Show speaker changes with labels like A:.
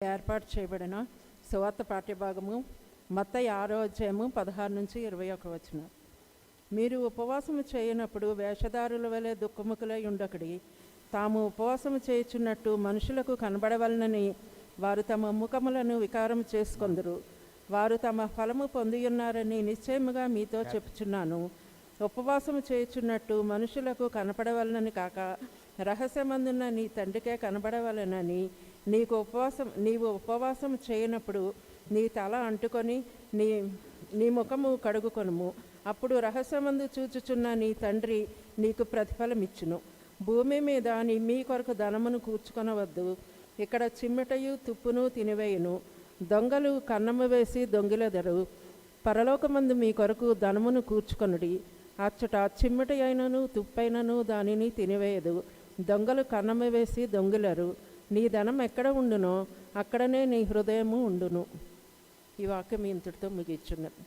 A: ఏర్పాటు చేయబడిన సువార్త పాఠ్యభాగము మత్తయి 6వ అధ్యాయము 16 నుంచి 21 వచనం. మీరు ఉపవాసము చేయనప్పుడు వేషధారుల వలె దుఃఖముఖులై ఉండకడి. తాము ఉపవాసము చేయుచున్నట్టు మనుషులకు కనబడవలనని వారు తమ ముఖములను వికారము చేసుకొందురు. వారు తమ ఫలము పొందియున్నారని నిశ్చయముగా మీతో చెప్పుచున్నాను. ఉపవాసము చేయుచున్నట్టు మనుషులకు కనపడవలనని కాక రహస్యమందున్న నీ తండ్రికే కనబడవలనని నీవు ఉపవాసం చేయనప్పుడు నీ తల అంటుకొని నీ ముఖము కడుగుకొనుము. అప్పుడు రహస్యమందు చూచుచున్న నీ తండ్రి నీకు ప్రతిఫలమిచ్చును. భూమి మీద మీ కొరకు ధనమును కూర్చుకొనవద్దు. ఇక్కడ చిమ్మెటయు తుప్పును తినివేయును, దొంగలు కన్నము వేసి దొంగిలెదరు. పరలోకమందు మీ కొరకు ధనమును కూర్చుకొనుడి. అచ్చట చిమ్మెట అయినను తుప్పైనను దానిని తినివేయదు, దొంగలు కన్నము వేసి దొంగిలరు. నీ ధనం ఎక్కడ ఉండునో అక్కడనే నీ హృదయము ఉండును. ఈ వాక్యం ఇంతటితో ముగించున్నది.